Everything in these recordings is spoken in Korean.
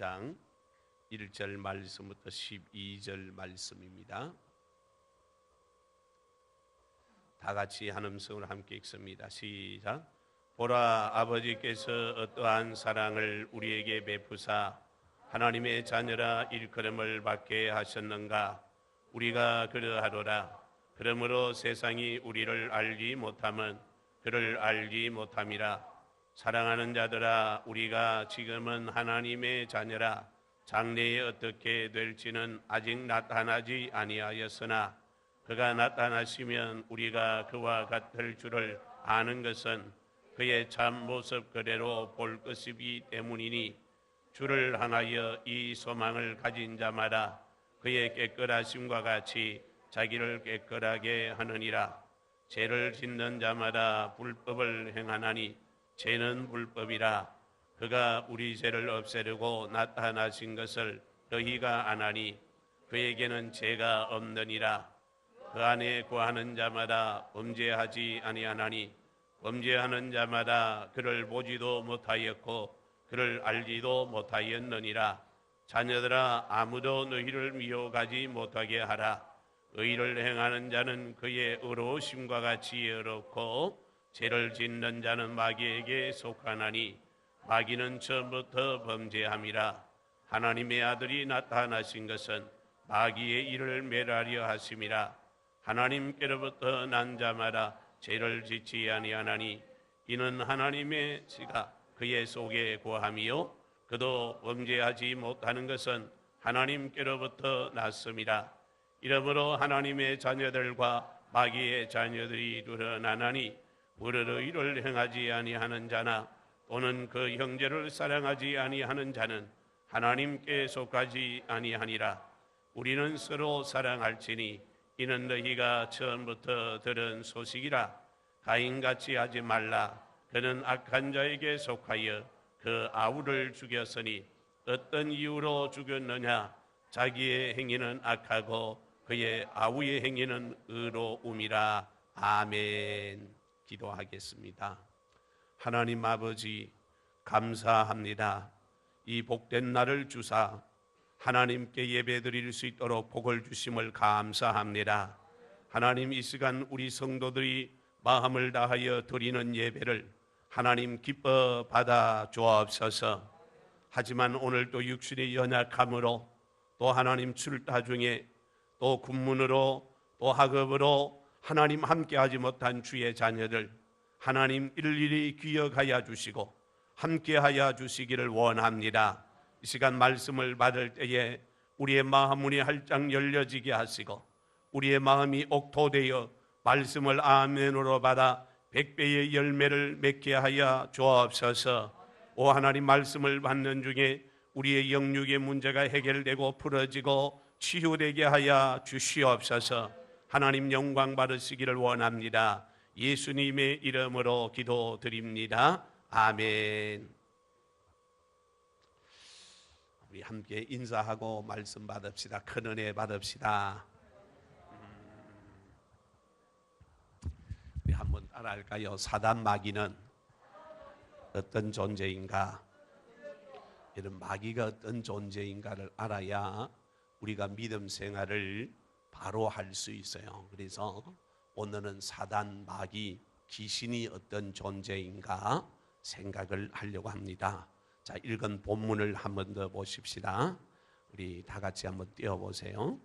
12장 1절 말씀부터 12절 말씀입니다. 다 같이 한 음성으로 함께 읽습니다. 시작. 보라, 아버지께서 어떠한 사랑을 우리에게 베푸사 하나님의 자녀라 일컬음을 받게 하셨는가. 우리가 그러하노라. 그러므로 세상이 우리를 알지 못함은 그를 알지 못함이라. 사랑하는 자들아, 우리가 지금은 하나님의 자녀라. 장래에 어떻게 될지는 아직 나타나지 아니하였으나 그가 나타나시면 우리가 그와 같을 줄을 아는 것은 그의 참 모습 그대로 볼 것이기 때문이니, 주를 향하여 이 소망을 가진 자마다 그의 깨끗하심과 같이 자기를 깨끗하게 하느니라. 죄를 짓는 자마다 불법을 행하나니 죄는 불법이라. 그가 우리 죄를 없애려고 나타나신 것을 너희가 아나니 그에게는 죄가 없느니라. 그 안에 거하는 자마다 범죄하지 아니하나니 범죄하는 자마다 그를 보지도 못하였고 그를 알지도 못하였느니라. 자녀들아, 아무도 너희를 미혹하지 못하게 하라. 의를 행하는 자는 그의 의로우심과 같이 의롭고 죄를 짓는 자는 마귀에게 속하나니 마귀는 처음부터 범죄함이라. 하나님의 아들이 나타나신 것은 마귀의 일을 멸하려 하심이라. 하나님께로부터 난 자마다 죄를 짓지 아니하나니 이는 하나님의 씨가 그의 속에 거함이요 그도 범죄하지 못하는 것은 하나님께로부터 났음이라. 이러므로 하나님의 자녀들과 마귀의 자녀들이 드러나나니 불의를 행하지 아니하는 자나 또는 그 형제를 사랑하지 아니하는 자는 하나님께 속하지 아니하니라. 우리는 서로 사랑할지니 이는 너희가 처음부터 들은 소식이라. 가인같이 하지 말라. 그는 악한 자에게 속하여 그 아우를 죽였으니 어떤 이유로 죽였느냐. 자기의 행위는 악하고 그의 아우의 행위는 의로움이라. 아멘. 기도하겠습니다. 하나님 아버지, 감사합니다. 이 복된 날을 주사 하나님께 예배드릴 수 있도록 복을 주심을 감사합니다. 하나님, 이 시간 우리 성도들이 마음을 다하여 드리는 예배를 하나님 기뻐 받아 주옵소서. 하지만 오늘도 육신의 연약함으로 또 하나님 출타 중에 또 군문으로 또 학업으로 하나님 함께하지 못한 주의 자녀들 하나님 일일이 기억하여 주시고 함께하여 주시기를 원합니다. 이 시간 말씀을 받을 때에 우리의 마음문이 활짝 열려지게 하시고 우리의 마음이 옥토되어 말씀을 아멘으로 받아 100배의 열매를 맺게 하여 주옵소서. 오 하나님, 말씀을 받는 중에 우리의 영육의 문제가 해결되고 풀어지고 치유되게 하여 주시옵소서. 하나님 영광 받으시기를 원합니다. 예수님의 이름으로 기도드립니다. 아멘. 우리 함께 인사하고 말씀 받읍시다. 큰 은혜 받읍시다. 우리 한번 따라할까요? 사단 마귀는 어떤 존재인가? 이런 마귀가 어떤 존재인가를 알아야 우리가 믿음 생활을 바로 할 수 있어요. 그래서 오늘은 사단, 마귀, 귀신이 어떤 존재인가 생각을 하려고 합니다. 자, 읽은 본문을 한 번 더 보십시다. 우리 다 같이 한번 띄워보세요.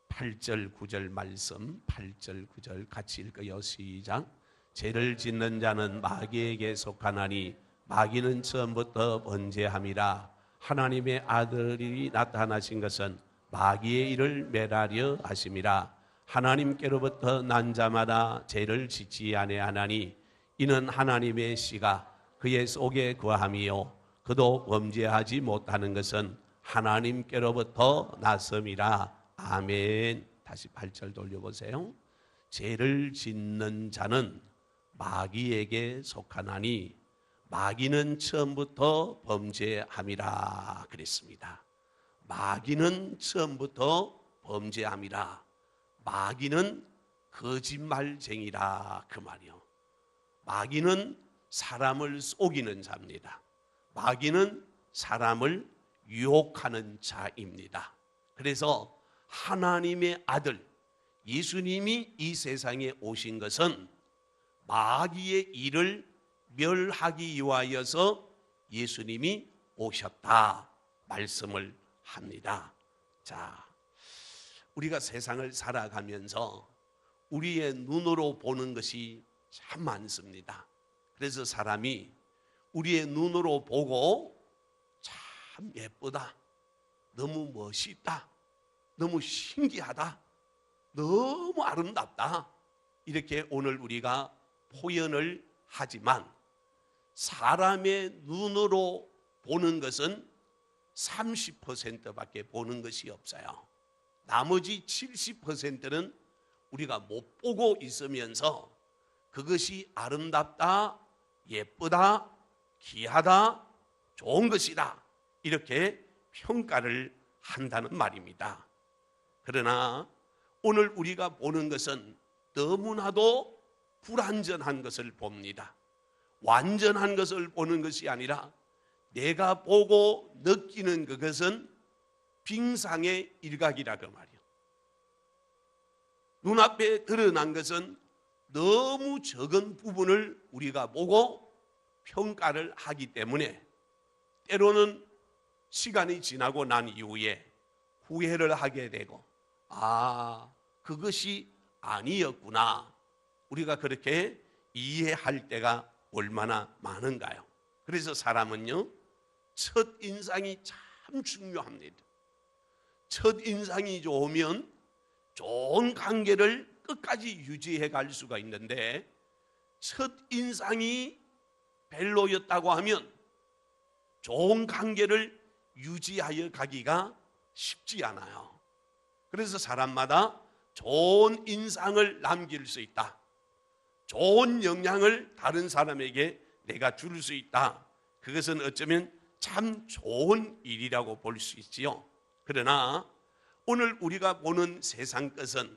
8절 9절 말씀, 8절 9절 같이 읽어요. 시작. 죄를 짓는 자는 마귀에게 속하나니 마귀는 처음부터 범죄함이라. 하나님의 아들이 나타나신 것은 마귀의 일을 멸하려 하심이라. 하나님께로부터 난 자마다 죄를 짓지 아니하나니 이는 하나님의 씨가 그의 속에 거함이요 그도 범죄하지 못하는 것은 하나님께로부터 났음이라. 아멘. 다시 8절 돌려보세요. 죄를 짓는 자는 마귀에게 속하나니 마귀는 처음부터 범죄함이라 그랬습니다. 마귀는 처음부터 범죄함이라. 마귀는 거짓말쟁이라 그 말이요. 마귀는 사람을 속이는 자입니다. 마귀는 사람을 유혹하는 자입니다. 그래서 하나님의 아들 예수님이 이 세상에 오신 것은 마귀의 일을 멸하기 위하여서 예수님이 오셨다 말씀을 합니다. 자, 우리가 세상을 살아가면서 우리의 눈으로 보는 것이 참 많습니다. 그래서 사람이 우리의 눈으로 보고 참 예쁘다, 너무 멋있다, 너무 신기하다, 너무 아름답다, 이렇게 오늘 우리가 표현을 하지만 사람의 눈으로 보는 것은 30%밖에 보는 것이 없어요. 나머지 70%는 우리가 못 보고 있으면서 그것이 아름답다, 예쁘다, 귀하다, 좋은 것이다, 이렇게 평가를 한다는 말입니다. 그러나 오늘 우리가 보는 것은 너무나도 불완전한 것을 봅니다. 완전한 것을 보는 것이 아니라 내가 보고 느끼는 그것은 빙상의 일각이라고 말이요. 눈앞에 드러난 것은 너무 적은 부분을 우리가 보고 평가를 하기 때문에 때로는 시간이 지나고 난 이후에 후회를 하게 되고, 그것이 아니었구나, 우리가 그렇게 이해할 때가 얼마나 많은가요? 그래서 사람은요, 첫인상이 참 중요합니다. 첫인상이 좋으면 좋은 관계를 끝까지 유지해 갈 수가 있는데, 첫인상이 별로였다고 하면 좋은 관계를 유지하여 가기가 쉽지 않아요. 그래서 사람마다 좋은 인상을 남길 수 있다, 좋은 영향을 다른 사람에게 내가 줄 수 있다, 그것은 어쩌면 참 좋은 일이라고 볼 수 있지요. 그러나 오늘 우리가 보는 세상 것은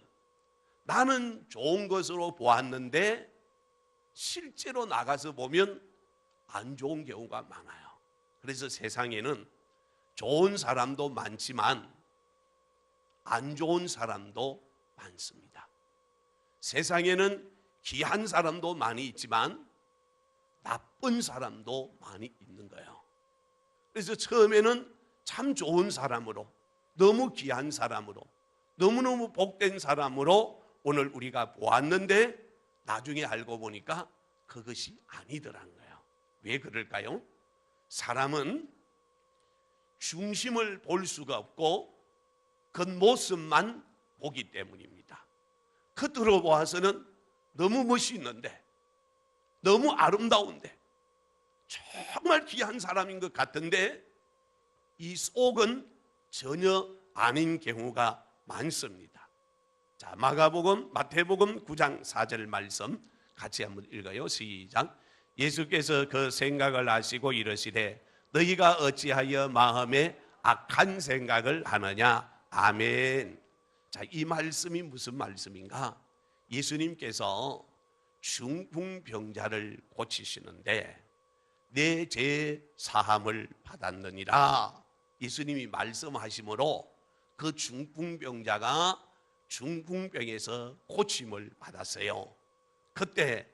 나는 좋은 것으로 보았는데 실제로 나가서 보면 안 좋은 경우가 많아요. 그래서 세상에는 좋은 사람도 많지만 안 좋은 사람도 많습니다. 세상에는 귀한 사람도 많이 있지만 나쁜 사람도 많이 있는 거예요. 그래서 처음에는 참 좋은 사람으로, 너무 귀한 사람으로, 너무너무 복된 사람으로 오늘 우리가 보았는데 나중에 알고 보니까 그것이 아니더란 거예요. 왜 그럴까요? 사람은 중심을 볼 수가 없고 겉모습만 보기 때문입니다. 겉으로 보아서는 너무 멋있는데, 너무 아름다운데, 정말 귀한 사람인 것 같은데 이 속은 전혀 아닌 경우가 많습니다. 자, 마태복음 9장 4절 말씀 같이 한번 읽어요. 시작. 예수께서 그 생각을 아시고 이르시되 너희가 어찌하여 마음에 악한 생각을 하느냐. 아멘. 자, 이 말씀이 무슨 말씀인가? 예수님께서 중풍병자를 고치시는데 내 죄 사함을 받았느니라 예수님이 말씀하시므로 그 중풍병자가 중풍병에서 고침을 받았어요. 그때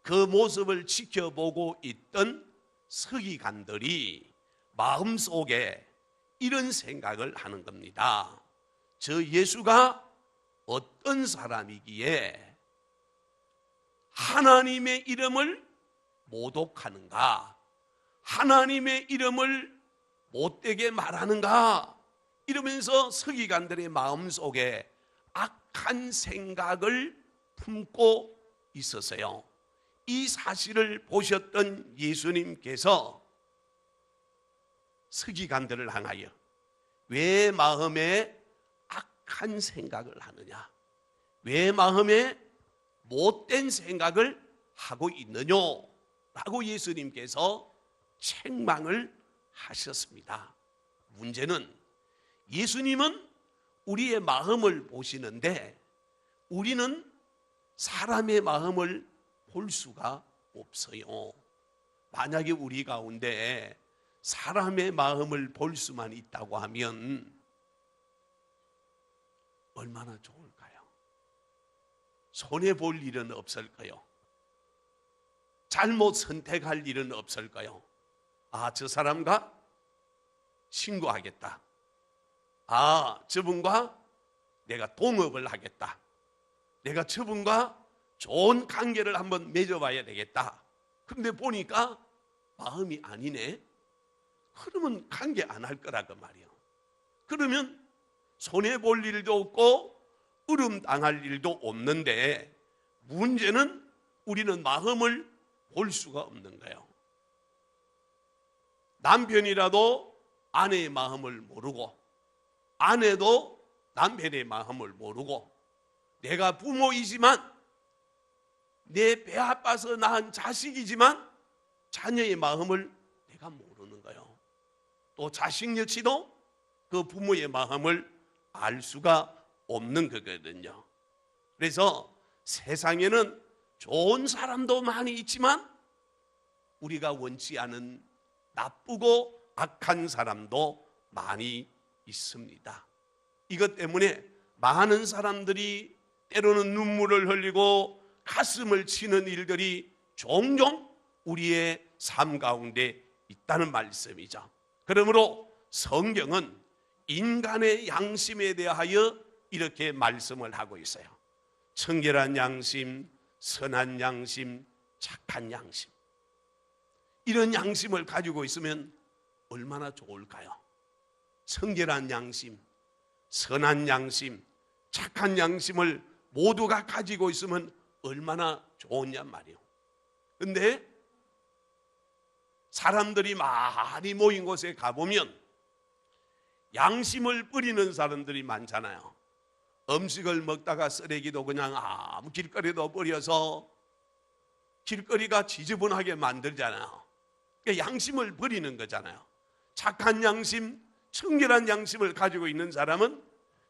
그 모습을 지켜보고 있던 서기관들이 마음속에 이런 생각을 하는 겁니다. 저 예수가 어떤 사람이기에 하나님의 이름을 모독하는가, 하나님의 이름을 못되게 말하는가, 이러면서 서기관들의 마음속에 악한 생각을 품고 있었어요. 이 사실을 보셨던 예수님께서 서기관들을 향하여 왜 마음에 악한 생각을 하느냐, 왜 마음에 못된 생각을 하고 있느냐 라고 예수님께서 책망을 하셨습니다. 문제는 예수님은 우리의 마음을 보시는데 우리는 사람의 마음을 볼 수가 없어요. 만약에 우리 가운데 사람의 마음을 볼 수만 있다고 하면 얼마나 좋을까요? 손해볼 일은 없을까요? 잘못 선택할 일은 없을까요? 아, 저 사람과 신고하겠다. 아, 저분과 내가 동업을 하겠다. 내가 저분과 좋은 관계를 한번 맺어봐야 되겠다. 그런데 보니까 마음이 아니네. 그러면 관계 안 할 거라고 말이요. 그러면 손해볼 일도 없고 으름 당할 일도 없는데, 문제는 우리는 마음을 볼 수가 없는 거예요. 남편이라도 아내의 마음을 모르고, 아내도 남편의 마음을 모르고, 내가 부모이지만 내 배 아파서 낳은 자식이지만 자녀의 마음을 내가 모르는 거예요. 또 자식 역시도 그 부모의 마음을 알 수가 없는 거거든요. 그래서 세상에는 좋은 사람도 많이 있지만 우리가 원치 않은 나쁘고 악한 사람도 많이 있습니다. 이것 때문에 많은 사람들이 때로는 눈물을 흘리고 가슴을 치는 일들이 종종 우리의 삶 가운데 있다는 말씀이죠. 그러므로 성경은 인간의 양심에 대하여 이렇게 말씀을 하고 있어요. 청결한 양심, 선한 양심, 착한 양심. 이런 양심을 가지고 있으면 얼마나 좋을까요? 청결한 양심, 선한 양심, 착한 양심을 모두가 가지고 있으면 얼마나 좋냐 말이에요. 근데 사람들이 많이 모인 곳에 가보면 양심을 버리는 사람들이 많잖아요. 음식을 먹다가 쓰레기도 그냥 아무 길거리도 버려서 길거리가 지저분하게 만들잖아요. 그러니까 양심을 버리는 거잖아요. 착한 양심, 청결한 양심을 가지고 있는 사람은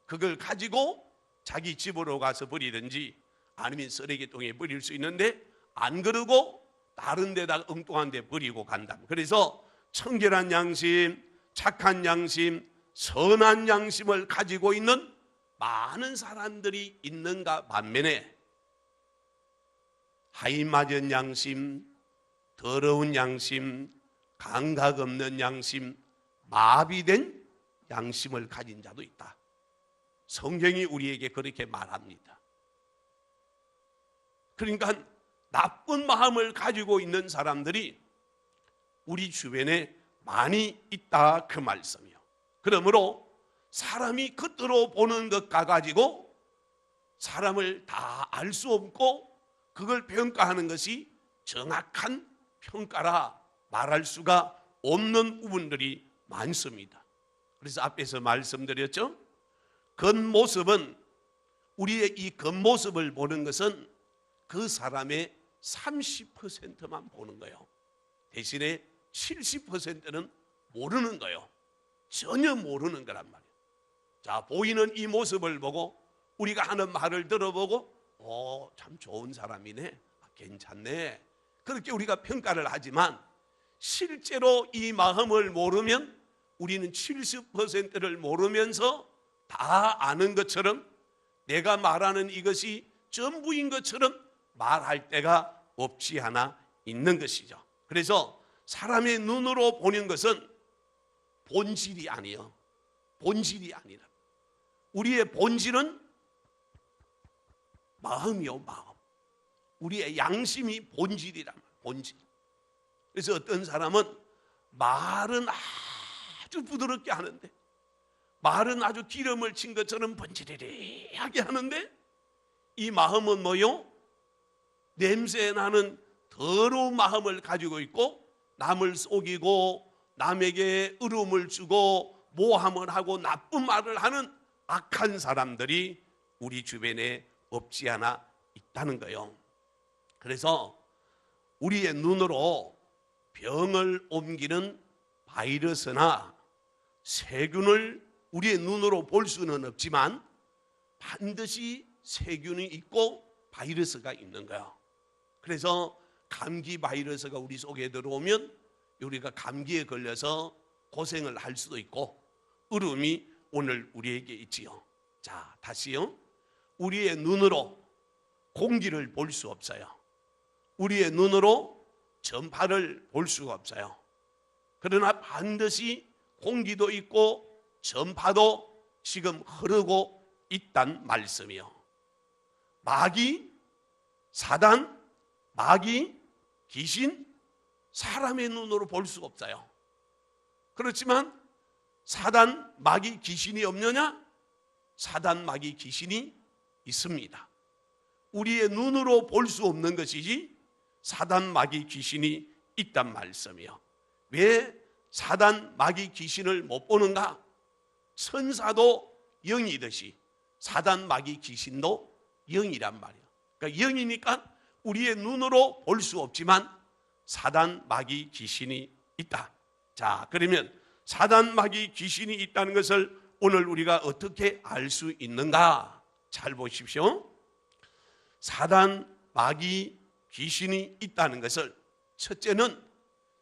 그걸 가지고 자기 집으로 가서 버리든지 아니면 쓰레기통에 버릴 수 있는데, 안 그러고 다른 데다 엉뚱한 데 버리고 간다. 그래서 청결한 양심, 착한 양심, 선한 양심을 가지고 있는 많은 사람들이 있는가 반면에 하이 맞은 양심, 더러운 양심, 감각 없는 양심, 마비된 양심을 가진 자도 있다. 성경이 우리에게 그렇게 말합니다. 그러니까 나쁜 마음을 가지고 있는 사람들이 우리 주변에 많이 있다 그 말씀이요. 그러므로 사람이 겉으로 보는 것과 가지고 사람을 다 알 수 없고 그걸 평가하는 것이 정확한 평가라 말할 수가 없는 부분들이 많습니다. 그래서 앞에서 말씀드렸죠. 겉모습은, 우리의 이 겉모습을 보는 것은 그 사람의 30%만 보는 거예요. 대신에 70%는 모르는 거예요. 전혀 모르는 거란 말이에요. 자, 보이는 이 모습을 보고 우리가 하는 말을 들어보고 참 좋은 사람이네, 괜찮네, 그렇게 우리가 평가를 하지만 실제로 이 마음을 모르면 우리는 70%를 모르면서 다 아는 것처럼, 내가 말하는 이것이 전부인 것처럼 말할 때가 없지 않아 있는 것이죠. 그래서 사람의 눈으로 보는 것은 본질이 아니에요. 본질이 아니라 우리의 본질은 마음이요, 마음. 우리의 양심이 본질이란 말이에요. 본질. 그래서 어떤 사람은 말은 아주 부드럽게 하는데, 말은 아주 기름을 친 것처럼 번지르르하게 하는데, 이 마음은 뭐요? 냄새 나는 더러운 마음을 가지고 있고, 남을 속이고 남에게 으름을 주고 모함을 하고 나쁜 말을 하는 악한 사람들이 우리 주변에 없지 않아 있다는 거예요. 그래서 우리의 눈으로 병을 옮기는 바이러스나 세균을 우리의 눈으로 볼 수는 없지만 반드시 세균이 있고 바이러스가 있는 거예요. 그래서 감기 바이러스가 우리 속에 들어오면 우리가 감기에 걸려서 고생을 할 수도 있고 얼음이 오늘 우리에게 있지요. 자, 다시요. 우리의 눈으로 공기를 볼 수 없어요. 우리의 눈으로 전파를 볼 수가 없어요. 그러나 반드시 공기도 있고 전파도 지금 흐르고 있단 말씀이요. 마귀, 사단, 마귀, 귀신, 사람의 눈으로 볼 수가 없어요. 그렇지만 사단, 마귀, 귀신이 없느냐? 사단, 마귀, 귀신이 있습니다. 우리의 눈으로 볼 수 없는 것이지 사단, 마귀, 귀신이 있단 말씀이요. 왜 사단, 마귀, 귀신을 못 보는가? 천사도 영이듯이 사단, 마귀, 귀신도 영이란 말이에요. 그러니까 영이니까 우리의 눈으로 볼 수 없지만 사단, 마귀, 귀신이 있다. 자, 그러면 사단, 마귀, 귀신이 있다는 것을 오늘 우리가 어떻게 알 수 있는가? 잘 보십시오. 사단, 마귀, 귀신이 있다는 것을 첫째는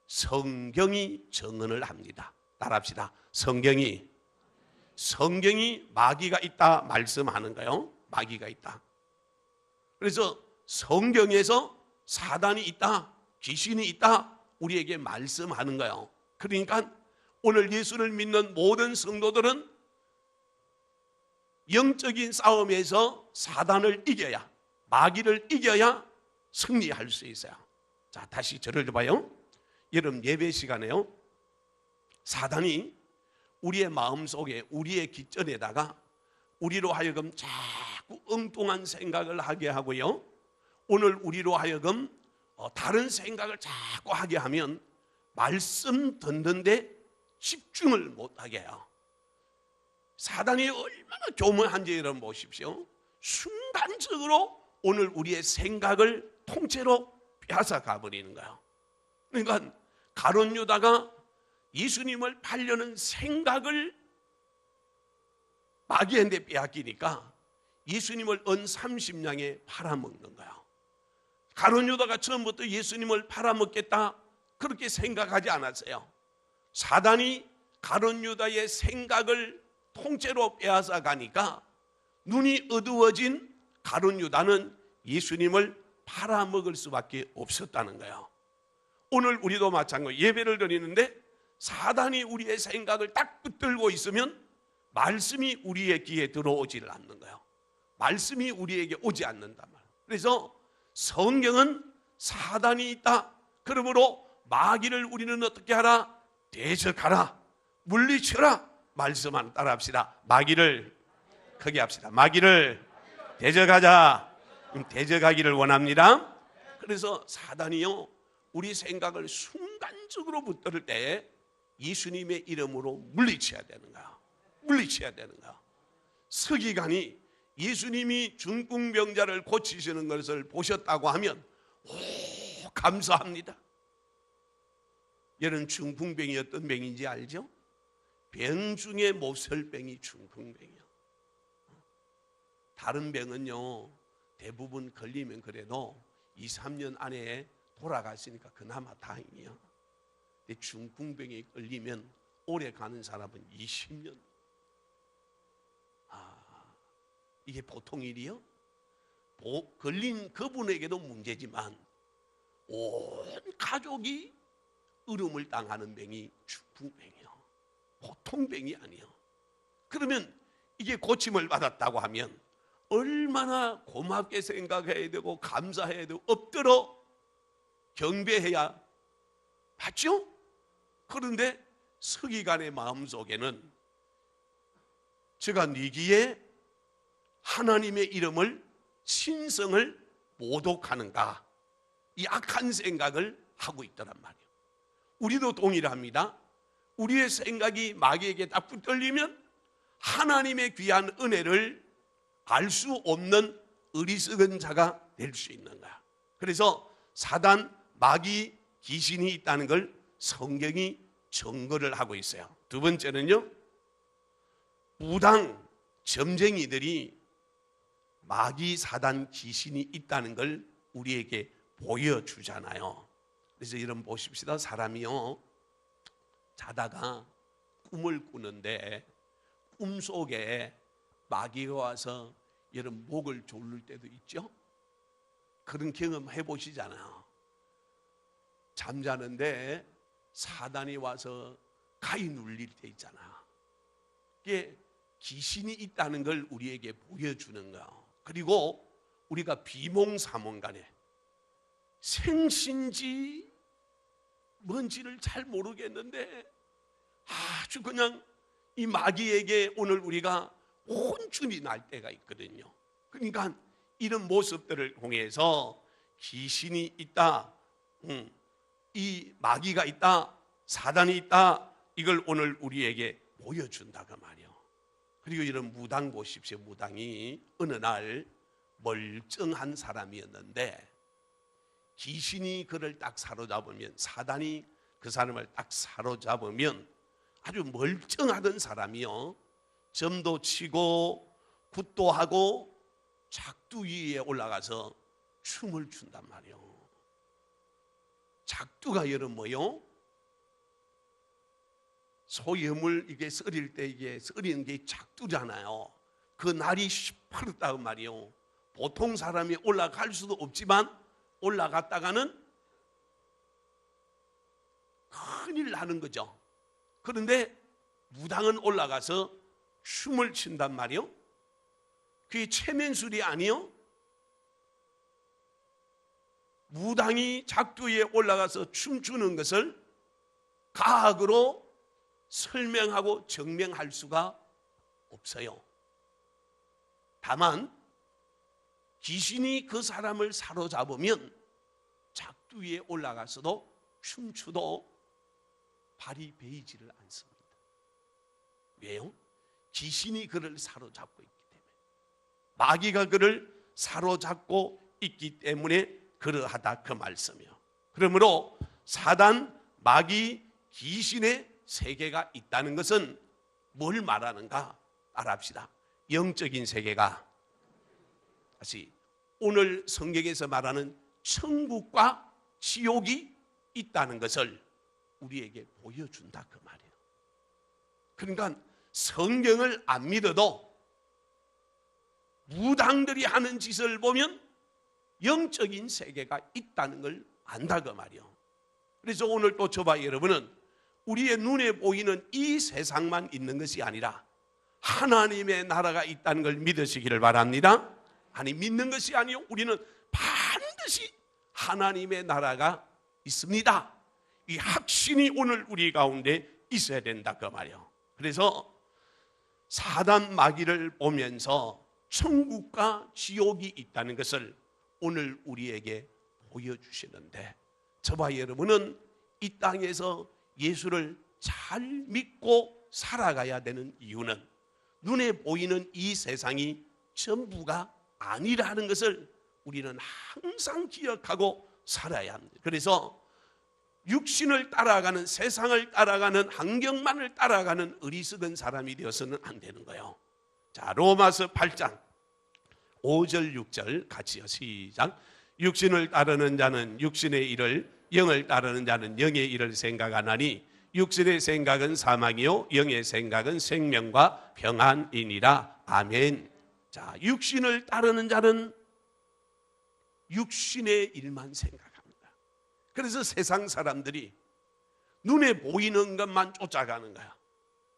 성경이 증언을 합니다. 따라합시다. 성경이 마귀가 있다 말씀하는 거예요. 마귀가 있다. 그래서 성경에서 사단이 있다, 귀신이 있다 우리에게 말씀하는 거예요. 그러니까 오늘 예수를 믿는 모든 성도들은 영적인 싸움에서 사단을 이겨야, 마귀를 이겨야 승리할 수 있어요. 자, 다시 저를 봐요. 여러분 예배 시간에요, 사단이 우리의 마음속에, 우리의 귓전에다가 우리로 하여금 자꾸 엉뚱한 생각을 하게 하고요, 오늘 우리로 하여금 다른 생각을 자꾸 하게 하면 말씀 듣는데 집중을 못하게 해요. 사단이 얼마나 교묘한지 여러분 보십시오. 순간적으로 오늘 우리의 생각을 통째로 빼앗아 가버리는 거예요. 그러니까 가룟 유다가 예수님을 팔려는 생각을 마귀한테 빼앗기니까 예수님을 은 30냥에 팔아먹는 거예요. 가룟 유다가 처음부터 예수님을 팔아먹겠다 그렇게 생각하지 않았어요. 사단이 가룟 유다의 생각을 통째로 빼앗아 가니까 눈이 어두워진 가룟 유다는 예수님을 팔아먹을 수밖에 없었다는 거예요. 오늘 우리도 마찬가지로 예배를 드리는데 사단이 우리의 생각을 딱 붙들고 있으면 말씀이 우리의 귀에 들어오지를 않는 거예요. 말씀이 우리에게 오지 않는단 말이에요. 그래서 성경은 사단이 있다, 그러므로 마귀를 우리는 어떻게 하라? 대적하라, 물리쳐라 말씀만 따라합시다. 마귀를 크게 합시다. 마귀를 대적하자. 대적하기를 원합니다. 그래서 사단이요, 우리 생각을 순간적으로 붙들 때 예수님의 이름으로 물리쳐야 되는 거야. 물리쳐야 되는 거야. 서기관이 예수님이 중풍병자를 고치시는 것을 보셨다고 하면 오, 감사합니다. 여러분 중풍병이 어떤 병인지 알죠? 병 중에 모설병이 중풍병이야. 다른 병은요 대부분 걸리면 그래도 2, 3년 안에 돌아갔으니까 그나마 다행이야. 근데 중풍병에 걸리면 오래 가는 사람은 20년. 이게 보통 일이요? 걸린 그분에게도 문제지만 온 가족이 으름을 당하는 병이 중풍병이요. 보통 병이 아니요. 그러면 이게 고침을 받았다고 하면 얼마나 고맙게 생각해야 되고 감사해야 되고 엎드려 경배해야 맞죠? 그런데 서기관의 마음속에는 제가 니기에 하나님의 이름을 신성을 모독하는가, 이 악한 생각을 하고 있더란 말이에요. 우리도 동일합니다. 우리의 생각이 마귀에게 딱 붙들리면 하나님의 귀한 은혜를 알 수 없는 어리석은 자가 될 수 있는 거야. 그래서 사단, 마귀, 귀신이 있다는 걸 성경이 증거를 하고 있어요. 두 번째는요, 무당 점쟁이들이 마귀, 사단, 귀신이 있다는 걸 우리에게 보여주잖아요. 그래서 여러분 보십시다. 사람이요 자다가 꿈을 꾸는데 꿈속에 마귀가 와서 여러분 목을 조를 때도 있죠. 그런 경험 해보시잖아요. 잠자는데 사단이 와서 가위 눌릴 때 있잖아. 이게 귀신이 있다는 걸 우리에게 보여주는 거예요. 그리고 우리가 비몽사몽간에 생신지 뭔지를 잘 모르겠는데 아주 그냥 이 마귀에게 오늘 우리가 혼쭐이 날 때가 있거든요. 그러니까 이런 모습들을 통해서 귀신이 있다, 이 마귀가 있다, 사단이 있다, 이걸 오늘 우리에게 보여준다 그 말이요. 그리고 이런 무당 보십시오. 무당이 어느 날 멀쩡한 사람이었는데 귀신이 그를 딱 사로잡으면, 사단이 그 사람을 딱 사로잡으면 아주 멀쩡하던 사람이요, 점도 치고 굿도 하고 작두 위에 올라가서 춤을 춘단 말이요. 작두가 여러분 뭐요? 소염을 이게 썰일 때 이게 썰이는 게 작두잖아요. 그 날이 시퍼렇다고 말이요. 보통 사람이 올라갈 수도 없지만 올라갔다가는 큰일 나는 거죠. 그런데 무당은 올라가서 춤을 춘단 말이요. 그게 최면술이 아니요. 무당이 작두에 올라가서 춤추는 것을 과학으로 설명하고 증명할 수가 없어요. 다만 귀신이 그 사람을 사로잡으면 작두 위에 올라가서도 춤추도 발이 베이지를 않습니다. 왜요? 귀신이 그를 사로잡고 있기 때문에, 마귀가 그를 사로잡고 있기 때문에 그러하다 그 말씀이요. 그러므로 사단, 마귀, 귀신의 세계가 있다는 것은 뭘 말하는가? 따라합시다. 영적인 세계가, 다시 오늘 성경에서 말하는 천국과 지옥이 있다는 것을 우리에게 보여준다 그 말이에요. 그러니까 성경을 안 믿어도 무당들이 하는 짓을 보면 영적인 세계가 있다는 걸 안다 그 말이에요. 그래서 오늘 또 저와 여러분은 우리의 눈에 보이는 이 세상만 있는 것이 아니라 하나님의 나라가 있다는 걸 믿으시기를 바랍니다. 아니, 믿는 것이 아니요, 우리는 반드시 하나님의 나라가 있습니다. 이 확신이 오늘 우리 가운데 있어야 된다 그 말이에요. 그래서 사단 마귀를 보면서 천국과 지옥이 있다는 것을 오늘 우리에게 보여주시는데, 저와 여러분은 이 땅에서 예수를 잘 믿고 살아가야 되는 이유는 눈에 보이는 이 세상이 전부가 아니라는 것을 우리는 항상 기억하고 살아야 합니다. 그래서 육신을 따라가는, 세상을 따라가는, 환경만을 따라가는 어리석은 사람이 되어서는 안 되는 거예요. 자, 로마서 8장 5절 6절 같이요. 시작. 육신을 따르는 자는 육신의 일을, 영을 따르는 자는 영의 일을 생각하나니 육신의 생각은 사망이요 영의 생각은 생명과 평안이니라. 아멘. 자, 육신을 따르는 자는 육신의 일만 생각합니다. 그래서 세상 사람들이 눈에 보이는 것만 쫓아가는 거야.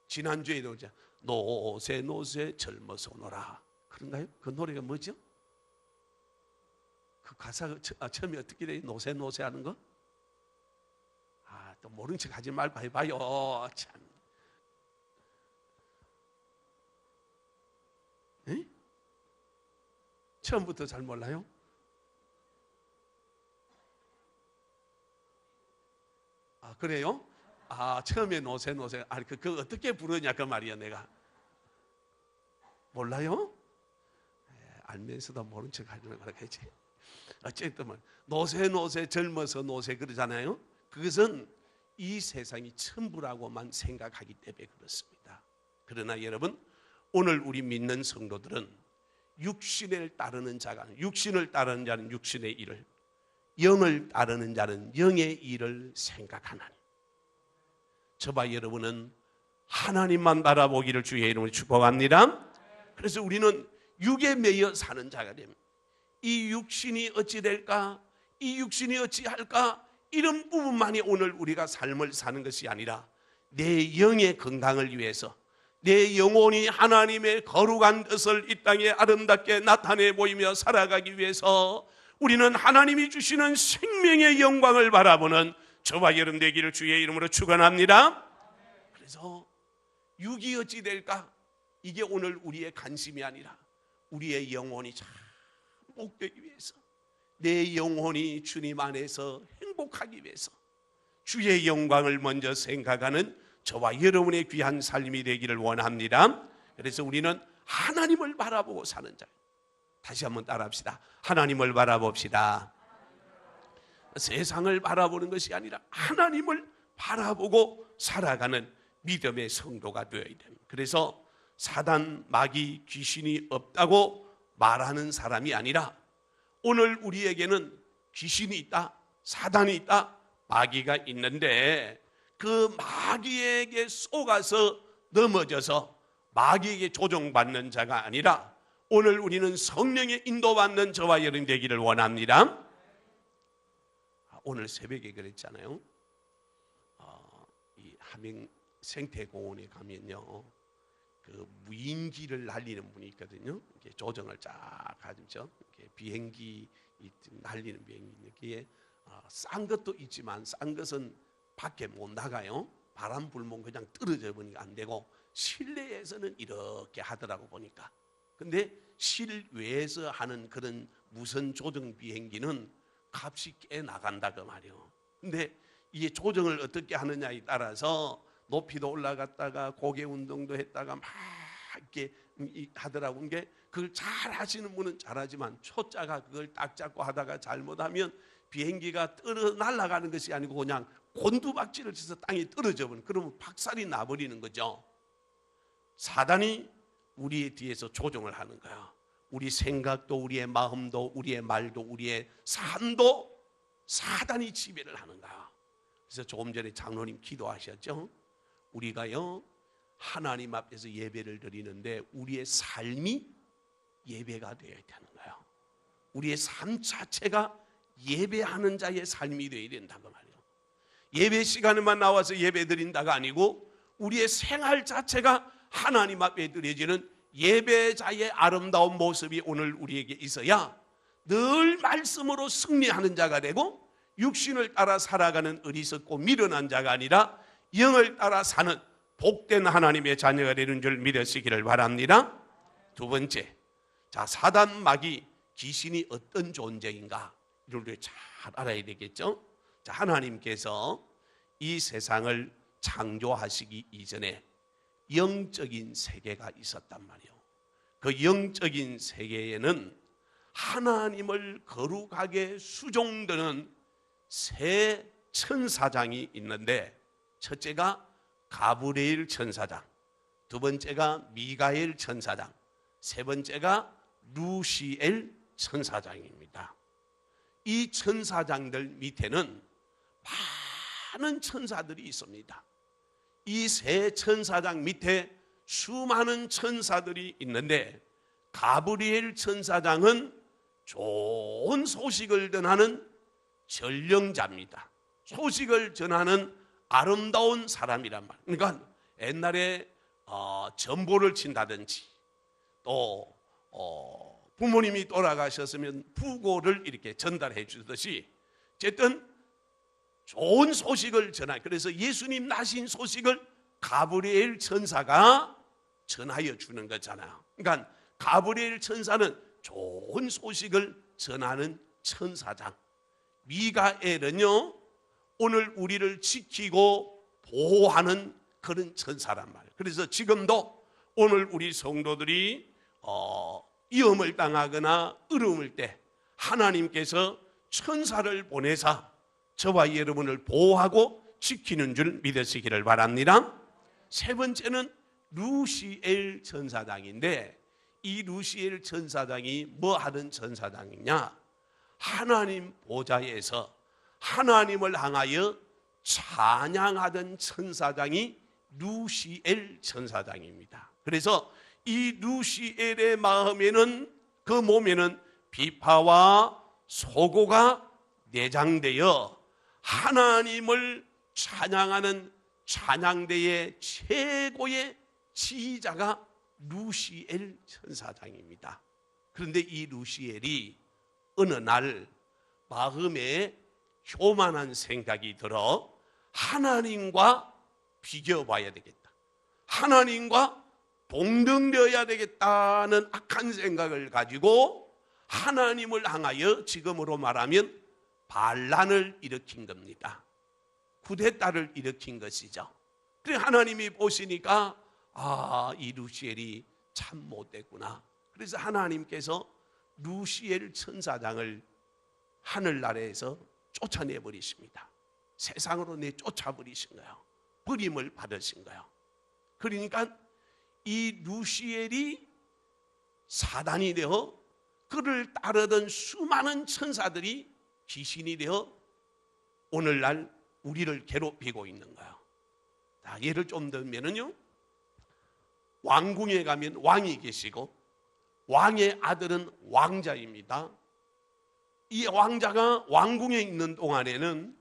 지난주에도 노세 노세 젊어서 오너라, 그런가요? 그 노래가 뭐죠? 그 가사가 처음에 어떻게 돼요? 노세 노세 하는 거? 또 모른 척 하지 말고 해봐요. 참. 에? 처음부터 잘 몰라요? 그래요? 처음에 노세 노세. 그거 어떻게 부르냐 그 말이야. 내가 몰라요? 알면서도 모른 척 하지 말고 해야지. 어쨌든 노세 노세 젊어서 노세 그러잖아요. 그것은 이 세상이 전부라고만 생각하기 때문에 그렇습니다. 그러나 여러분, 오늘 우리 믿는 성도들은 육신을 따르는 자가, 육신을 따르는 자는 육신의 일을, 영을 따르는 자는 영의 일을 생각하나니, 저와 여러분은 하나님만 바라보기를 주의 이름으로 축복합니다. 그래서 우리는 육에 매여 사는 자가 됩니다. 이 육신이 어찌 될까? 이 육신이 어찌 할까? 이런 부분만이 오늘 우리가 삶을 사는 것이 아니라 내 영의 건강을 위해서, 내 영혼이 하나님의 거룩한 뜻을 이 땅에 아름답게 나타내 보이며 살아가기 위해서 우리는 하나님이 주시는 생명의 영광을 바라보는 저와 여러분 되기를 주의 이름으로 축원합니다. 그래서 육이 어찌 될까? 이게 오늘 우리의 관심이 아니라 우리의 영혼이 잘 복되기 위해서, 내 영혼이 주님 안에서 행복하기 위해서 주의 영광을 먼저 생각하는 저와 여러분의 귀한 삶이 되기를 원합니다. 그래서 우리는 하나님을 바라보고 사는 자. 다시 한번 따라합시다. 하나님을 바라봅시다. 세상을 바라보는 것이 아니라 하나님을 바라보고 살아가는 믿음의 성도가 되어야 됩니다. 그래서 사단, 마귀, 귀신이 없다고 말하는 사람이 아니라 오늘 우리에게는 귀신이 있다, 사단이 있다, 마귀가 있는데 그 마귀에게 속아서 넘어져서 마귀에게 조종받는 자가 아니라 오늘 우리는 성령의 인도받는 저와 여러분 되기를 원합니다. 오늘 새벽에 그랬잖아요. 이 함양 생태공원에 가면요, 그 무인기를 날리는 분이 있거든요. 이렇게 조정을 쫙 하죠. 비행기 날리는 비행기에 싼 것도 있지만 싼 것은 밖에 못 나가요. 바람 불면 그냥 떨어져 버리니까 안 되고 실내에서는 이렇게 하더라고 보니까. 근데 실외에서 하는 그런 무선 조정 비행기는 값이 꽤 나간다 그 말이에요. 근데 이게 조정을 어떻게 하느냐에 따라서 높이도 올라갔다가 고개 운동도 했다가 막 이렇게 하더라고. 게 그걸 잘 하시는 분은 잘하지만 초짜가 그걸 딱 잡고 하다가 잘못하면 비행기가 날아가는 것이 아니고 그냥 곤두박질을 쳐서 땅에 떨어져 버리는, 그러면 박살이 나버리는 거죠. 사단이 우리 뒤에서 조종을 하는 거야. 우리 생각도, 우리의 마음도, 우리의 말도, 우리의 삶도 사단이 지배를 하는 거야. 그래서 조금 전에 장로님 기도하셨죠. 우리가요 하나님 앞에서 예배를 드리는데 우리의 삶이 예배가 되어야 되는 거예요. 우리의 삶 자체가 예배하는 자의 삶이 되어야 된다고 말이에요. 예배 시간에만 나와서 예배 드린다가 아니고 우리의 생활 자체가 하나님 앞에 드려지는 예배자의 아름다운 모습이 오늘 우리에게 있어야 늘 말씀으로 승리하는 자가 되고 육신을 따라 살아가는 어리석고 미련한 자가 아니라 영을 따라 사는 복된 하나님의 자녀가 되는 줄 믿으시기를 바랍니다. 두 번째, 자, 사단, 마귀, 귀신이 어떤 존재인가 이를 잘 알아야 되겠죠. 자, 하나님께서 이 세상을 창조하시기 이전에 영적인 세계가 있었단 말이에요. 그 영적인 세계에는 하나님을 거룩하게 수종드는 세 천사장이 있는데 첫째가 가브리엘 천사장, 두 번째가 미가엘 천사장, 세 번째가 루시엘 천사장입니다. 이 천사장들 밑에는 많은 천사들이 있습니다. 이 세 천사장 밑에 수많은 천사들이 있는데 가브리엘 천사장은 좋은 소식을 전하는 전령자입니다. 소식을 전하는 아름다운 사람이란 말이에요. 그러니까 옛날에 전보를 친다든지 또 부모님이 돌아가셨으면 부고를 이렇게 전달해 주듯이 어쨌든 좋은 소식을 전하요. 그래서 예수님 나신 소식을 가브리엘 천사가 전하여 주는 거잖아요. 그러니까 가브리엘 천사는 좋은 소식을 전하는 천사장, 미가엘은요 오늘 우리를 지키고 보호하는 그런 천사란 말이에요. 그래서 지금도 오늘 우리 성도들이 위험을 당하거나 어려움일 때 하나님께서 천사를 보내사 저와 여러분을 보호하고 지키는 줄 믿으시기를 바랍니다. 세 번째는 루시엘 천사장인데 이 루시엘 천사장이 뭐 하는 천사장이냐? 하나님 보좌에서 하나님을 향하여 찬양하던 천사장이 루시엘 천사장입니다. 그래서 이 루시엘의 마음에는, 그 몸에는 비파와 소고가 내장되어 하나님을 찬양하는 찬양대의 최고의 지휘자가 루시엘 천사장입니다. 그런데 이 루시엘이 어느 날 마음에 교만한 생각이 들어 하나님과 비교해봐야 되겠다, 하나님과 동등되어야 되겠다는 악한 생각을 가지고 하나님을 향하여 지금으로 말하면 반란을 일으킨 겁니다. 쿠데타를 일으킨 것이죠. 그래 하나님이 보시니까 이 루시엘이 참 못됐구나. 그래서 하나님께서 루시엘 천사장을 하늘나라에서 쫓아내버리십니다. 세상으로 내쫓아버리신 거예요. 버림을 받으신 거예요. 그러니까 이 루시엘이 사단이 되어 그를 따르던 수많은 천사들이 귀신이 되어 오늘날 우리를 괴롭히고 있는 거예요. 자, 예를 좀 들면은요, 왕궁에 가면 왕이 계시고 왕의 아들은 왕자입니다. 이 왕자가 왕궁에 있는 동안에는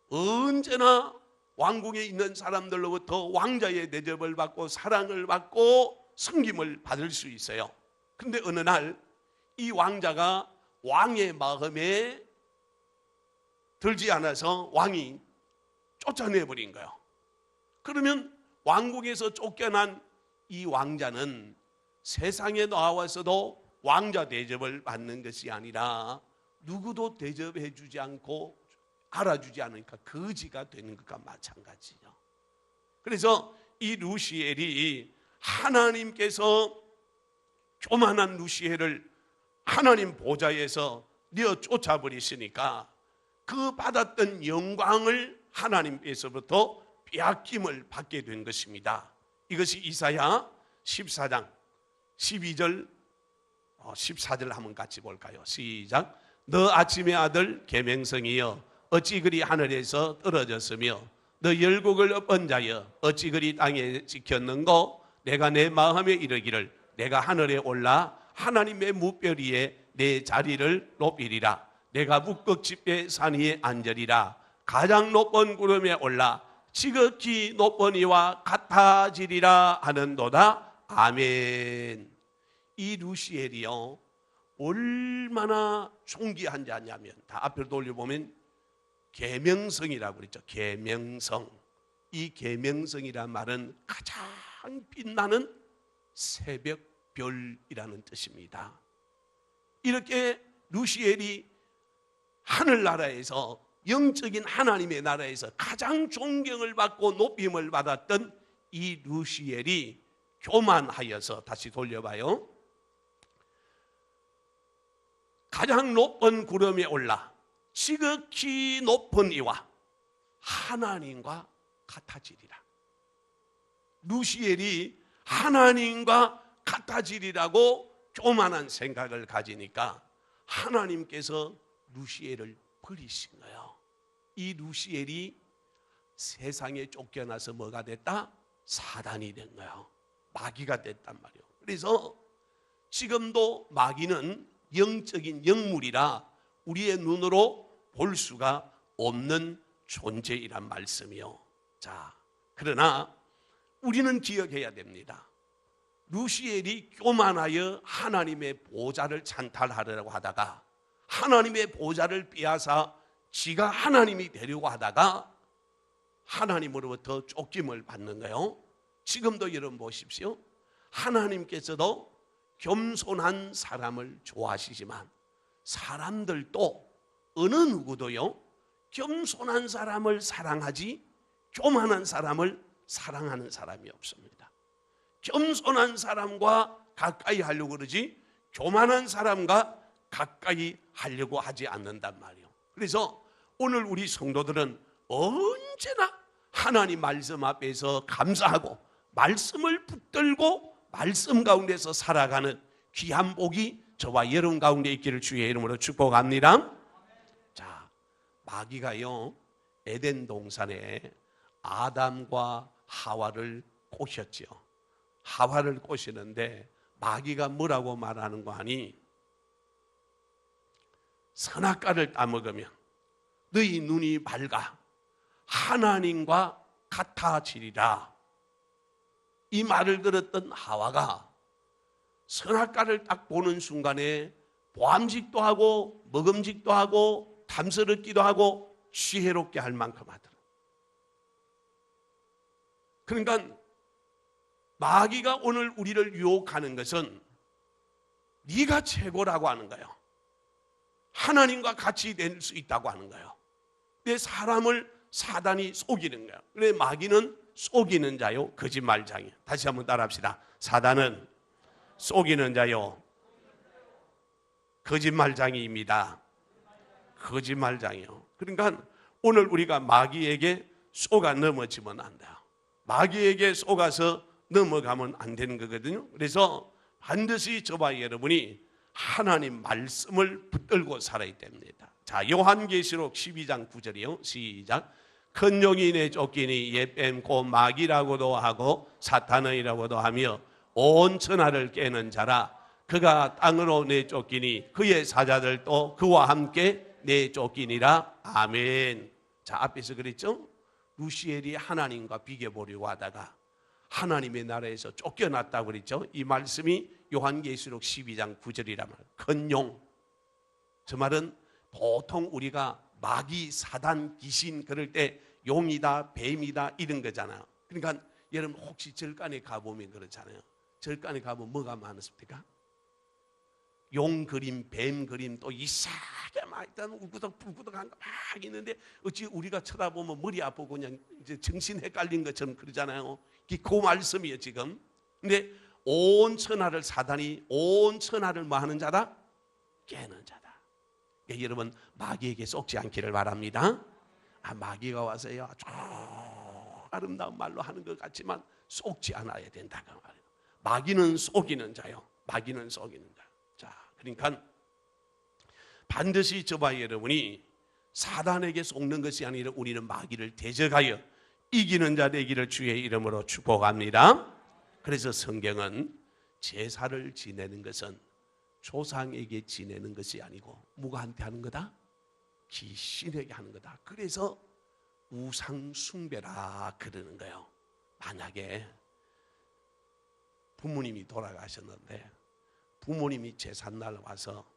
언제나 왕궁에 있는 사람들로부터 왕자의 대접을 받고 사랑을 받고 섬김을 받을 수 있어요. 근데 어느 날 이 왕자가 왕의 마음에 들지 않아서 왕이 쫓아내버린 거예요. 그러면 왕궁에서 쫓겨난 이 왕자는 세상에 나와서도 왕자 대접을 받는 것이 아니라 누구도 대접해 주지 않고 알아주지 않으니까 거지가 되는 것과 마찬가지죠. 그래서 이 루시엘이 하나님께서 교만한 루시엘을 하나님 보좌에서 내어 쫓아버리시니까 그 받았던 영광을 하나님께서부터 빼앗김을 받게 된 것입니다. 이것이 이사야 14장 12절 14절 한번 같이 볼까요? 시작. 너 아침의 아들 계명성이여 어찌 그리 하늘에서 떨어졌으며 너 열국을 엎은 자여 어찌 그리 땅에 지켰는고 내가 내 마음에 이르기를 내가 하늘에 올라 하나님의 무별 위에 내 자리를 높이리라. 내가 북극지폐 산 위에 앉으리라. 가장 높은 구름에 올라 지극히 높은 이와 같아지리라 하는도다. 아멘. 이 루시엘이요 얼마나 존귀한 자냐면, 다 앞을 돌려보면 계명성이라고 그랬죠. 계명성. 이 계명성이란 말은 가장 빛나는 새벽별이라는 뜻입니다. 이렇게 루시엘이 하늘나라에서, 영적인 하나님의 나라에서 가장 존경을 받고 높임을 받았던 이 루시엘이 교만하여서, 다시 돌려봐요, 가장 높은 구름에 올라 지극히 높은 이와 하나님과 같아지리라. 루시엘이 하나님과 같아지리라고 교만한 생각을 가지니까 하나님께서 루시엘을 버리신 거예요. 이 루시엘이 세상에 쫓겨나서 뭐가 됐다? 사단이 된 거예요. 마귀가 됐단 말이에요. 그래서 지금도 마귀는 영적인 영물이라 우리의 눈으로 볼 수가 없는 존재이란 말씀이요. 자, 그러나 우리는 기억해야 됩니다. 루시엘이 교만하여 하나님의 보좌를 찬탈하려고 하다가 하나님의 보좌를 빼앗아 지가 하나님이 되려고 하다가 하나님으로부터 쫓김을 받는 거예요. 지금도 여러분 보십시오. 하나님께서도 겸손한 사람을 좋아하시지만 사람들도 어느 누구도요 겸손한 사람을 사랑하지 교만한 사람을 사랑하는 사람이 없습니다. 겸손한 사람과 가까이 하려고 그러지 교만한 사람과 가까이 하려고 하지 않는단 말이에요. 그래서 오늘 우리 성도들은 언제나 하나님 말씀 앞에서 감사하고 말씀을 붙들고 말씀 가운데서 살아가는 귀한 복이 저와 여러분 가운데 있기를 주의 이름으로 축복합니다. 자, 마귀가요 에덴 동산에 아담과 하와를 꼬셨죠. 하와를 꼬시는데 마귀가 뭐라고 말하는 거 아니? 선악과를 따먹으면 너희 눈이 밝아 하나님과 같아지리라. 이 말을 들었던 하와가 선악과를 딱 보는 순간에 보암직도 하고 먹음직도 하고 탐스럽기도 하고 지혜롭게 할 만큼 하더라. 그러니까 마귀가 오늘 우리를 유혹하는 것은 네가 최고라고 하는 거예요. 하나님과 같이 될 수 있다고 하는 거예요. 내 사람을 사단이 속이는 거예요. 그래 마귀는 속이는 자요 거짓말장이에요. 다시 한번 따라합시다. 사단은 속이는 자요 거짓말장이입니다. 거짓말장이요. 그러니까 오늘 우리가 마귀에게 속아 넘어지면 안 돼요. 마귀에게 속아서 넘어가면 안 되는 거거든요. 그래서 반드시 저와 여러분이 하나님 말씀을 붙들고 살아야 됩니다. 자, 요한계시록 12장 9절이요. 시작. 큰 용이 내쫓기니 옛 뱀고 마귀라고도 하고 사탄이라고도 하며 온 천하를 깨는 자라. 그가 땅으로 내쫓기니 그의 사자들도 그와 함께 내쫓기니라. 아멘. 자, 앞에서 그랬죠? 루시엘이 하나님과 비교보려고 하다가 하나님의 나라에서 쫓겨났다고 그랬죠? 이 말씀이 요한계시록 12장 9절이란 말이에요. 큰 용. 저 말은 보통 우리가 마귀, 사단, 귀신 그럴 때 용이다, 뱀이다 이런 거잖아요. 그러니까 여러분 혹시 절간에 가보면 그렇잖아요. 절간에 가보면 뭐가 많습니까? 용 그림, 뱀 그림 또 이상하게 막 일단 울구덕불구덕한 거 막 있는데 어찌 우리가 쳐다보면 머리 아프고 그냥 이제 정신 헷갈린 것처럼 그러잖아요. 그 말씀이에요 지금. 근데 온 천하를 사단이 온 천하를 뭐 하는 자다? 깨는 자다. 그러니까 여러분 마귀에게 속지 않기를 바랍니다. 마귀가 와서요 아주 아름다운 말로 하는 것 같지만 속지 않아야 된다 그 말이에요. 마귀는 속이는 자요. 마귀는 속이는 자. 자, 그러니까 반드시 저와 여러분이 사단에게 속는 것이 아니라 우리는 마귀를 대적하여 이기는 자 되기를 주의 이름으로 축복합니다. 그래서 성경은 제사를 지내는 것은 조상에게 지내는 것이 아니고 누구한테 하는 거다? 귀신에게 하는 거다. 그래서 우상 숭배라 그러는 거예요. 만약에 부모님이 돌아가셨는데 부모님이 제삿날 와서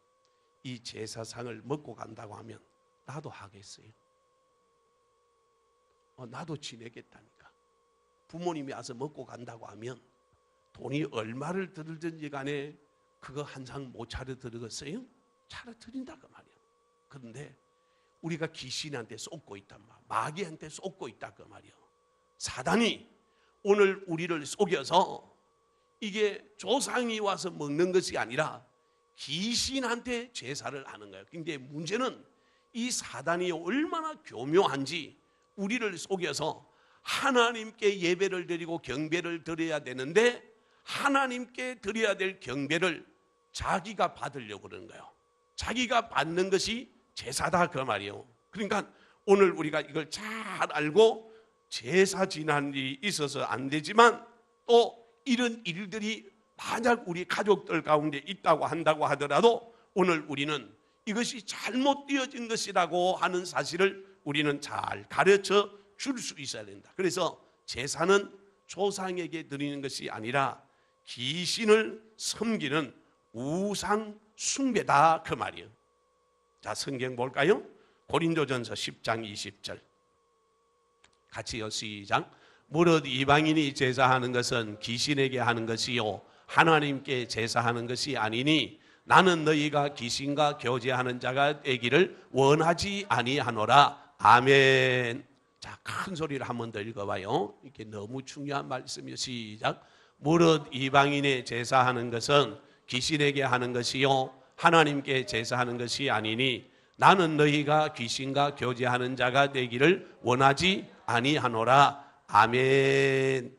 이 제사상을 먹고 간다고 하면 나도 하겠어요. 나도 지내겠다니까. 부모님이 와서 먹고 간다고 하면 돈이 얼마를 들든지 간에 그거 한 상 못 차려 드리겠어요? 차려 드린다 그 말이에요. 그런데 우리가 귀신한테 쏟고 있단 말이에요. 마귀한테 쏟고 있다 그 말이에요. 사단이 오늘 우리를 속여서 이게 조상이 와서 먹는 것이 아니라 귀신한테 제사를 하는 거예요. 근데 문제는 이 사단이 얼마나 교묘한지 우리를 속여서 하나님께 예배를 드리고 경배를 드려야 되는데 하나님께 드려야 될 경배를 자기가 받으려고 그러는 거예요. 자기가 받는 것이 제사다 그 말이에요. 그러니까 오늘 우리가 이걸 잘 알고 제사 지난 일이 있어서 안 되지만 또 이런 일들이 만약 우리 가족들 가운데 있다고 한다고 하더라도 오늘 우리는 이것이 잘못되어진 것이라고 하는 사실을 우리는 잘 가르쳐 줄 수 있어야 된다. 그래서 제사는 조상에게 드리는 것이 아니라 귀신을 섬기는 우상 숭배다 그 말이에요. 자, 성경 볼까요? 고린도전서 10장 20절 같이요. 시작. 무릇 이방인이 제사하는 것은 귀신에게 하는 것이요 하나님께 제사하는 것이 아니니 나는 너희가 귀신과 교제하는 자가 되기를 원하지 아니하노라. 아멘. 자, 큰 소리를 한 번 더 읽어봐요. 이게 너무 중요한 말씀이요. 시작. 무릇 이방인의 제사하는 것은 귀신에게 하는 것이요 하나님께 제사하는 것이 아니니 나는 너희가 귀신과 교제하는 자가 되기를 원하지 아니하노라. 아멘.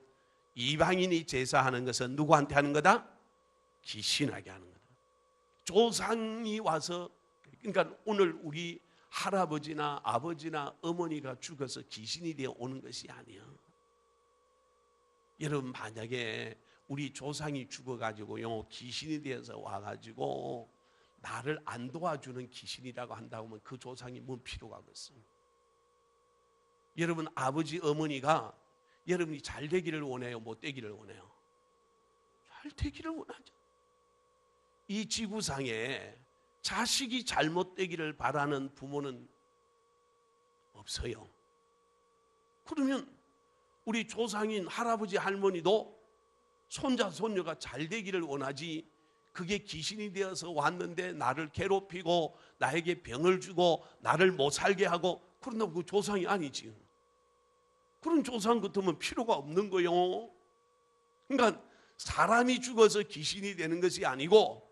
이방인이 제사하는 것은 누구한테 하는 거다? 귀신에게 하는 거다. 조상이 와서, 그러니까 오늘 우리 할아버지나 아버지나 어머니가 죽어서 귀신이 되어 오는 것이 아니야. 여러분, 만약에 우리 조상이 죽어가지고요 귀신이 되어서 와가지고 나를 안 도와주는 귀신이라고 한다고 하면 그 조상이 뭔 필요가 없어. 여러분, 아버지 어머니가 여러분이 잘 되기를 원해요, 못 되기를 원해요? 잘 되기를 원하죠. 이 지구상에 자식이 잘못되기를 바라는 부모는 없어요. 그러면 우리 조상인 할아버지 할머니도 손자 손녀가 잘 되기를 원하지, 그게 귀신이 되어서 왔는데 나를 괴롭히고 나에게 병을 주고 나를 못 살게 하고 그런다고 그 조상이 아니지. 그런 조상 같으면 필요가 없는 거요. 그러니까 사람이 죽어서 귀신이 되는 것이 아니고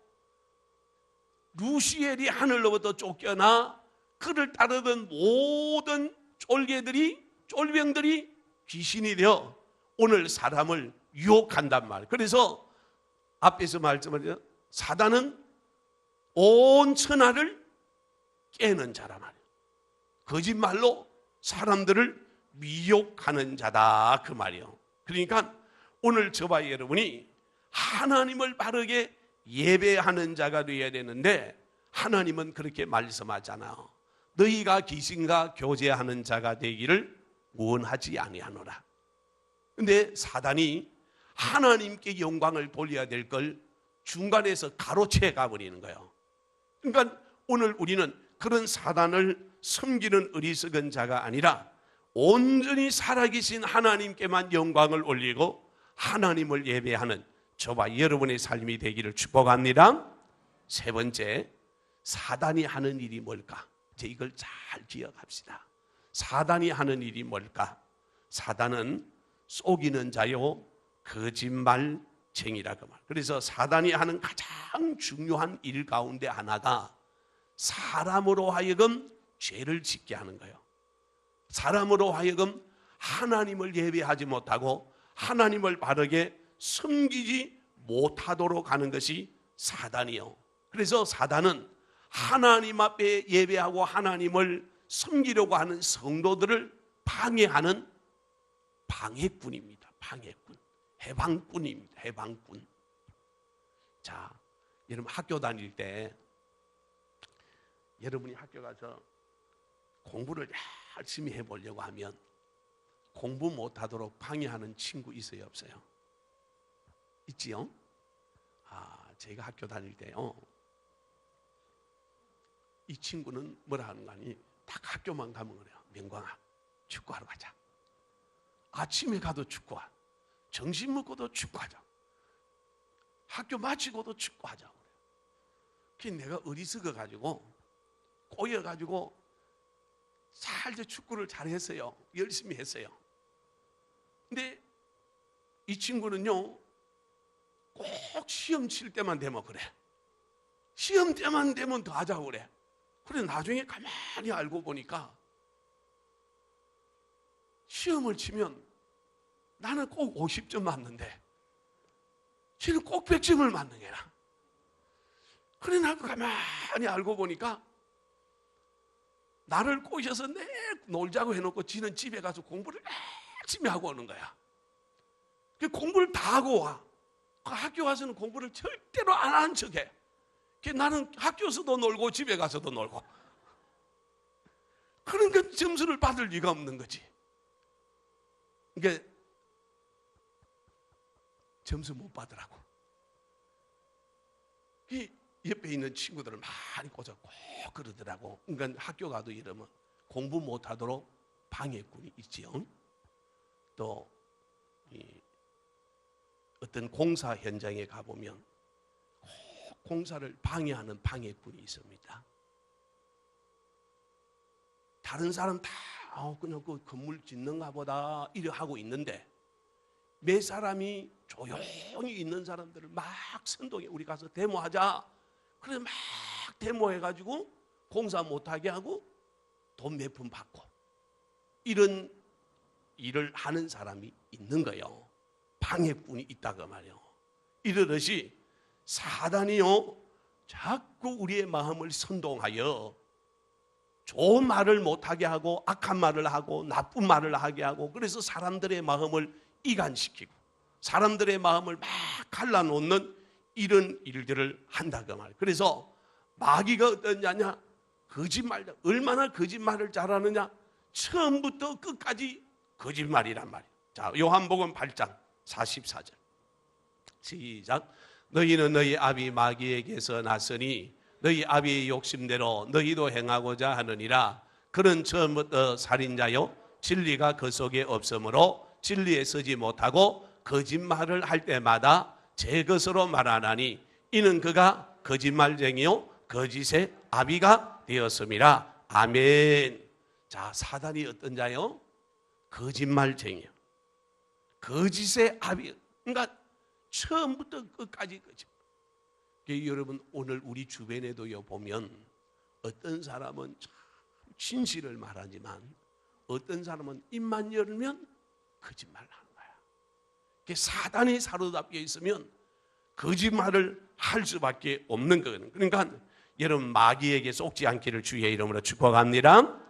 루시엘이 하늘로부터 쫓겨나 그를 따르던 모든 쫄병들이 귀신이 되어 오늘 사람을 유혹한단 말이에요. 그래서 앞에서 말씀드린 사단은 온 천하를 깨는 자란 말이에요. 거짓말로 사람들을 미혹하는 자다 그 말이에요. 그러니까 오늘 저와 여러분이 하나님을 바르게 예배하는 자가 되어야 되는데 하나님은 그렇게 말씀하잖아요. 너희가 귀신과 교제하는 자가 되기를 원하지 아니하노라. 근데 사단이 하나님께 영광을 돌려야 될 걸 중간에서 가로채 가버리는 거예요. 그러니까 오늘 우리는 그런 사단을 섬기는 어리석은 자가 아니라 온전히 살아계신 하나님께만 영광을 올리고 하나님을 예배하는 저와 여러분의 삶이 되기를 축복합니다. 세 번째, 사단이 하는 일이 뭘까? 이제 이걸 잘 기억합시다. 사단이 하는 일이 뭘까? 사단은 속이는 자요 거짓말쟁이라고 말. 그래서 사단이 하는 가장 중요한 일 가운데 하나가 사람으로 하여금 죄를 짓게 하는 거예요. 사람으로 하여금 하나님을 예배하지 못하고 하나님을 바르게 섬기지 못하도록 하는 것이 사단이요. 그래서 사단은 하나님 앞에 예배하고 하나님을 섬기려고 하는 성도들을 방해하는 방해꾼입니다. 방해꾼, 해방꾼입니다. 해방꾼. 자, 여러분 학교 다닐 때 여러분이 학교 가서 공부를 열심히 해보려고 하면 공부 못하도록 방해하는 친구 있어요, 없어요? 있지요? 제가 학교 다닐 때요, 이 친구는 뭐라 하는 거 아니? 딱 학교만 가면 그래요. 명광아, 축구하러 가자. 아침에 가도 축구하, 점심 먹고도 축구하자, 학교 마치고도 축구하자. 그래서 내가 어리석어 가지고 꼬여 가지고 잘 축구를 잘 했어요. 열심히 했어요. 근데 이 친구는요, 꼭 시험 칠 때만 되면 그래. 시험 때만 되면 더 하자고 그래. 그래, 나중에 가만히 알고 보니까 시험을 치면 나는 꼭 50점 맞는데 쟤는 꼭 100점을 맞는 게라. 그래, 나도 가만히 알고 보니까 나를 꼬셔서 내 놀자고 해놓고 지는 집에 가서 공부를 열심히 하고 오는 거야. 공부를 다 하고 와. 학교 가서는 공부를 절대로 안 하는 척해. 나는 학교에서도 놀고 집에 가서도 놀고. 그러니까 점수를 받을 리가 없는 거지. 그러니까 점수 못 받으라고. 옆에 있는 친구들을 많이 꽂아 꼭 그러더라고. 그러니까 학교 가도 이러면 공부 못하도록 방해꾼이 있지요. 또 어떤 공사 현장에 가보면 꼭 공사를 방해하는 방해꾼이 있습니다. 다른 사람 다 그냥 그 건물 짓는가 보다 이래 하고 있는데 몇 사람이 조용히 있는 사람들을 막 선동해. 우리 가서 데모하자. 그래서 막 데모해가지고 공사 못하게 하고 돈 몇 푼 받고 이런 일을 하는 사람이 있는 거예요. 방해꾼이 있다고 말이에요. 이러듯이 사단이요 자꾸 우리의 마음을 선동하여 좋은 말을 못하게 하고 악한 말을 하고 나쁜 말을 하게 하고, 그래서 사람들의 마음을 이간시키고 사람들의 마음을 막 갈라놓는 이런 일들을 한다 그 말. 그래서 마귀가 어떤 자냐? 거짓말. 얼마나 거짓말을 잘하느냐? 처음부터 끝까지 거짓말이란 말이에요. 자, 요한복음 8장 44절 시작. 너희는 너희 아비 마귀에게서 났으니 너희 아비의 욕심대로 너희도 행하고자 하느니라. 그는 처음부터 살인자요 진리가 그 속에 없으므로 진리에 서지 못하고 거짓말을 할 때마다 제 것으로 말하나니 이는 그가 거짓말쟁이요 거짓의 아비가 되었음이라. 아멘. 자, 사단이 어떤 자요? 거짓말쟁이요 거짓의 아비. 그러니까 처음부터 끝까지 거짓. 여러분, 오늘 우리 주변에도요 보면 어떤 사람은 참 진실을 말하지만 어떤 사람은 입만 열면 거짓말을 하는 거야. 사단이 사로잡혀 있으면 거짓말을 할 수밖에 없는 거예요. 그러니까 여러분, 마귀에게 속지 않기를 주의 이름으로 축복합니다.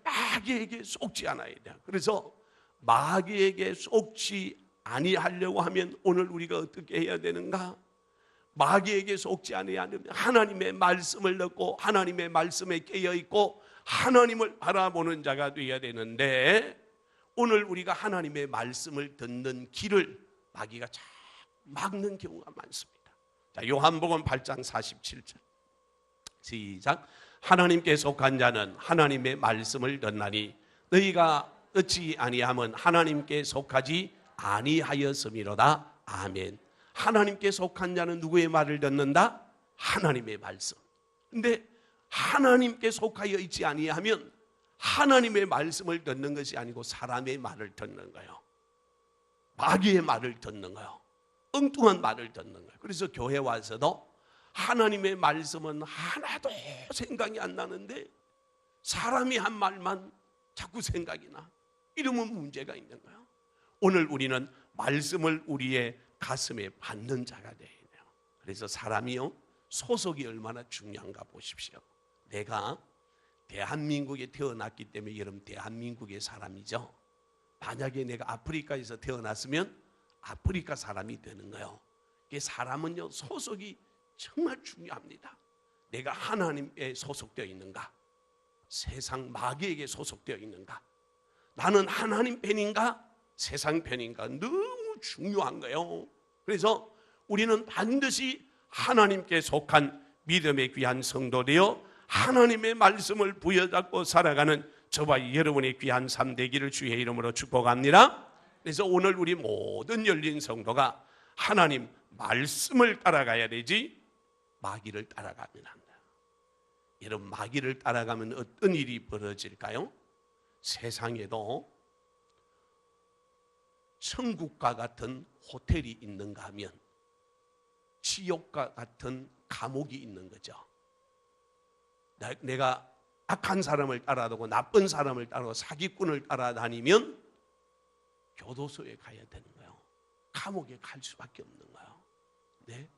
마귀에게 속지 않아야 돼요. 그래서 마귀에게 속지 아니하려고 하면 오늘 우리가 어떻게 해야 되는가? 마귀에게 속지 아니하면 하나님의 말씀을 듣고 하나님의 말씀에 깨어 있고 하나님을 바라보는 자가 되어야 되는데, 오늘 우리가 하나님의 말씀을 듣는 길을 마귀가 자꾸 막는 경우가 많습니다. 자, 요한복음 8장 47절 시작. 하나님께 속한 자는 하나님의 말씀을 듣나니 너희가 듣지 아니함은 하나님께 속하지 아니하였음이로다. 아멘. 하나님께 속한 자는 누구의 말을 듣는다? 하나님의 말씀. 근데 하나님께 속하여 있지 아니하면 하나님의 말씀을 듣는 것이 아니고 사람의 말을 듣는 거예요. 마귀의 말을 듣는 거예요. 엉뚱한 말을 듣는 거예요. 그래서 교회 와서도 하나님의 말씀은 하나도 생각이 안 나는데 사람이 한 말만 자꾸 생각이 나. 이러면 문제가 있는 거예요. 오늘 우리는 말씀을 우리의 가슴에 받는 자가 되어야 돼요. 그래서 사람이요, 소속이 얼마나 중요한가 보십시오. 내가 대한민국에 태어났기 때문에 여러분 대한민국의 사람이죠. 만약에 내가 아프리카에서 태어났으면 아프리카 사람이 되는 거예요. 사람은요, 소속이 정말 중요합니다. 내가 하나님에 소속되어 있는가? 세상 마귀에게 소속되어 있는가? 나는 하나님 편인가? 세상 편인가? 너무 중요한 거예요. 그래서 우리는 반드시 하나님께 속한 믿음의 귀한 성도 되어 하나님의 말씀을 부여잡고 살아가는 저와 여러분의 귀한 삶 되기를 주의 이름으로 축복합니다. 그래서 오늘 우리 모든 열린 성도가 하나님 말씀을 따라가야 되지 마귀를 따라가면 안 돼요. 여러분, 마귀를 따라가면 어떤 일이 벌어질까요? 세상에도 천국과 같은 호텔이 있는가 하면 지옥과 같은 감옥이 있는 거죠. 내가 악한 사람을 따라다니고 나쁜 사람을 따라다니고 사기꾼을 따라다니면 교도소에 가야 되는 거예요. 감옥에 갈 수밖에 없는 거예요. 네?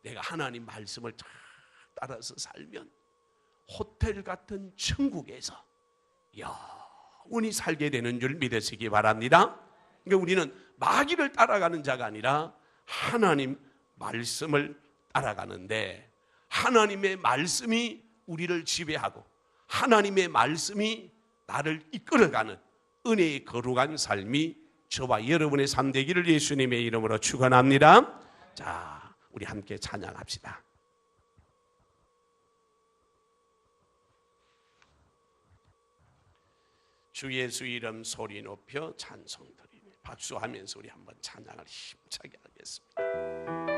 내가 하나님 말씀을 잘 따라서 살면 호텔 같은 천국에서 영원히 살게 되는 줄 믿으시기 바랍니다. 그러니까 우리는 마귀를 따라가는 자가 아니라 하나님 말씀을 따라가는데, 하나님의 말씀이 우리를 지배하고 하나님의 말씀이 나를 이끌어가는 은혜의 거룩한 삶이 저와 여러분의 삶 되기를 예수님의 이름으로 축원합니다. 자, 우리 함께 찬양합시다. 주 예수 이름 소리 높여 찬송 드리며 박수하면서 우리 한번 찬양을 힘차게 하겠습니다.